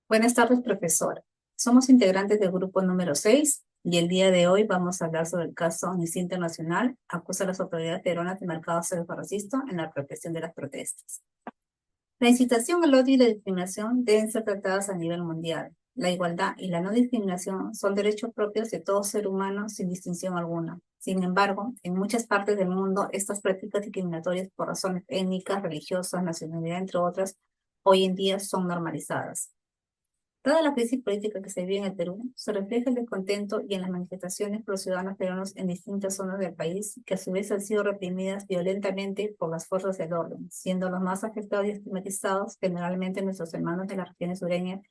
Buenas tardes, profesora. Somos integrantes del grupo número 6 y el día de hoy vamos a hablar sobre el caso Amnistía Internacional acusa a las autoridades peruanas de mercado racista en la represión de las protestas. La incitación al odio y la discriminación deben ser tratadas a nivel mundial. La igualdad y la no discriminación son derechos propios de todo ser humano sin distinción alguna. Sin embargo, en muchas partes del mundo, estas prácticas discriminatorias por razones étnicas, religiosas, nacionalidad, entre otras, hoy en día son normalizadas. Dada la crisis política que se vive en el Perú, se refleja el descontento y en las manifestaciones por los ciudadanos peruanos en distintas zonas del país, que a su vez han sido reprimidas violentamente por las fuerzas del orden, siendo los más afectados y estigmatizados generalmente nuestros hermanos de las regiones sureñas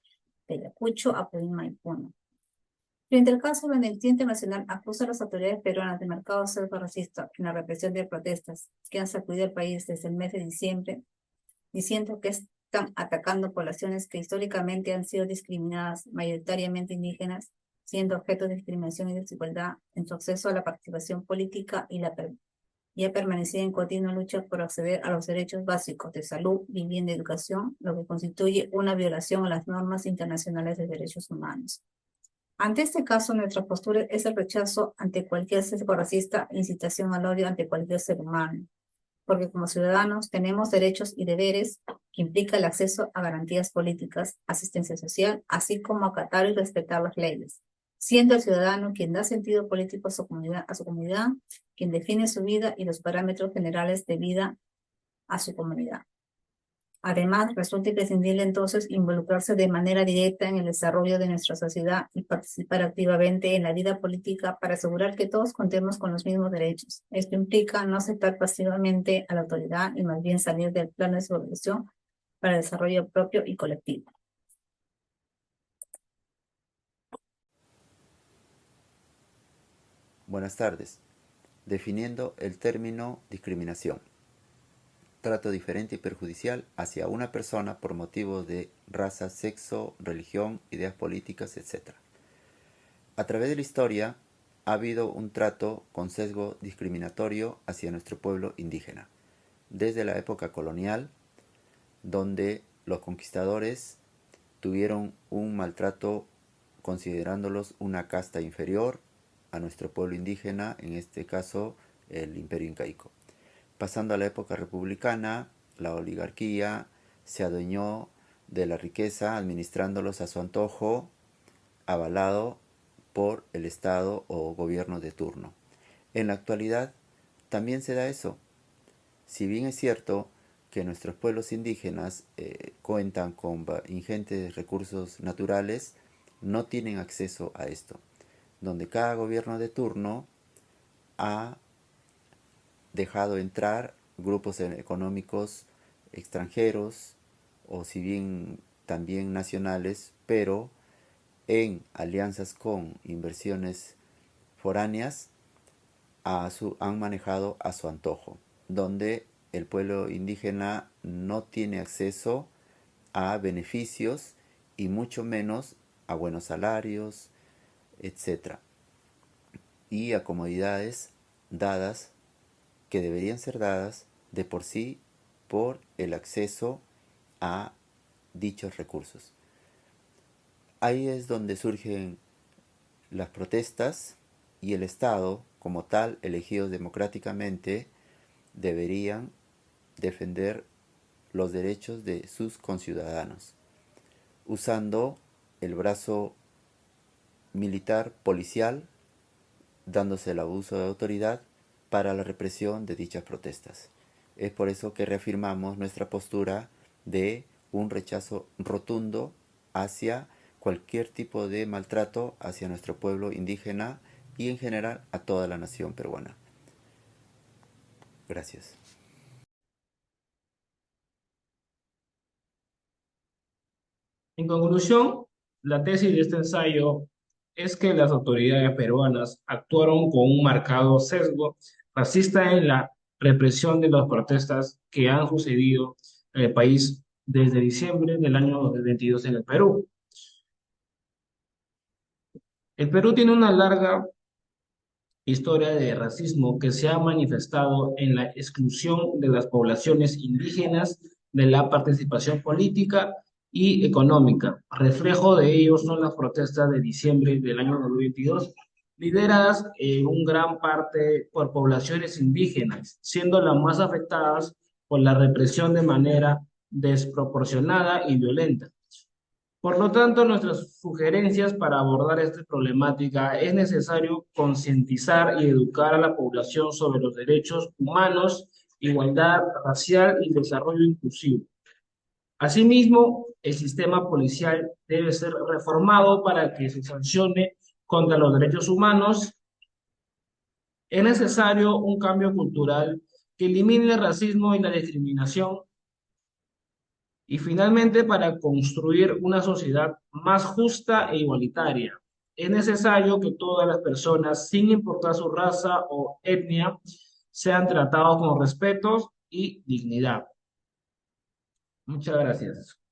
de Ayacucho, Apurímac y Puno. Frente al caso, la Amnistía Internacional acusa a las autoridades peruanas de mercado racista en la represión de protestas que han sacudido el país desde el mes de diciembre, diciendo que están atacando poblaciones que históricamente han sido discriminadas, mayoritariamente indígenas, siendo objeto de discriminación y desigualdad en su acceso a la participación política y ha permanecido en continua lucha por acceder a los derechos básicos de salud, vivienda y educación, lo que constituye una violación a las normas internacionales de derechos humanos. Ante este caso, nuestra postura es el rechazo ante cualquier sesgo racista e incitación al odio ante cualquier ser humano, porque como ciudadanos tenemos derechos y deberes que implica el acceso a garantías políticas, asistencia social, así como acatar y respetar las leyes, siendo el ciudadano quien da sentido político a su comunidad, quien define su vida y los parámetros generales de vida a su comunidad. Además, resulta imprescindible entonces involucrarse de manera directa en el desarrollo de nuestra sociedad y participar activamente en la vida política para asegurar que todos contemos con los mismos derechos. Esto implica no aceptar pasivamente a la autoridad y más bien salir del plano de su evolución para el desarrollo propio y colectivo. Buenas tardes. Definiendo el término discriminación. Trato diferente y perjudicial hacia una persona por motivos de raza, sexo, religión, ideas políticas, etc. A través de la historia ha habido un trato con sesgo discriminatorio hacia nuestro pueblo indígena, desde la época colonial, donde los conquistadores tuvieron un maltrato considerándolos una casta inferior a nuestro pueblo indígena, en este caso el Imperio Incaico. Pasando a la época republicana, la oligarquía se adueñó de la riqueza administrándolos a su antojo, avalado por el Estado o gobierno de turno. En la actualidad también se da eso. Si bien es cierto que nuestros pueblos indígenas cuentan con ingentes recursos naturales, no tienen acceso a esto, donde cada gobierno de turno ha dejado entrar grupos económicos extranjeros o si bien también nacionales, pero en alianzas con inversiones foráneas han manejado a su antojo, donde el pueblo indígena no tiene acceso a beneficios y mucho menos a buenos salarios, etc. y a comodidades dadas que deberían ser dadas de por sí por el acceso a dichos recursos. Ahí es donde surgen las protestas y el Estado, como tal, elegidos democráticamente, deberían defender los derechos de sus conciudadanos, usando el brazo militar policial, dándose el abuso de autoridad para la represión de dichas protestas. Es por eso que reafirmamos nuestra postura de un rechazo rotundo hacia cualquier tipo de maltrato hacia nuestro pueblo indígena y en general a toda la nación peruana. Gracias. En conclusión, la tesis de este ensayo es que las autoridades peruanas actuaron con un marcado sesgo racista en la represión de las protestas que han sucedido en el país desde diciembre del año 2022 en el Perú. El Perú tiene una larga historia de racismo que se ha manifestado en la exclusión de las poblaciones indígenas de la participación política y económica. Reflejo de ello son las protestas de diciembre del año 2022, lideradas en un gran parte por poblaciones indígenas, siendo las más afectadas por la represión de manera desproporcionada y violenta. Por lo tanto, nuestras sugerencias para abordar esta problemática es necesario concientizar y educar a la población sobre los derechos humanos, igualdad racial y desarrollo inclusivo. Asimismo, el sistema policial debe ser reformado para que se sancione contra los derechos humanos. Es necesario un cambio cultural que elimine el racismo y la discriminación. Y finalmente, para construir una sociedad más justa e igualitaria, es necesario que todas las personas, sin importar su raza o etnia, sean tratados con respeto y dignidad. Muchas gracias.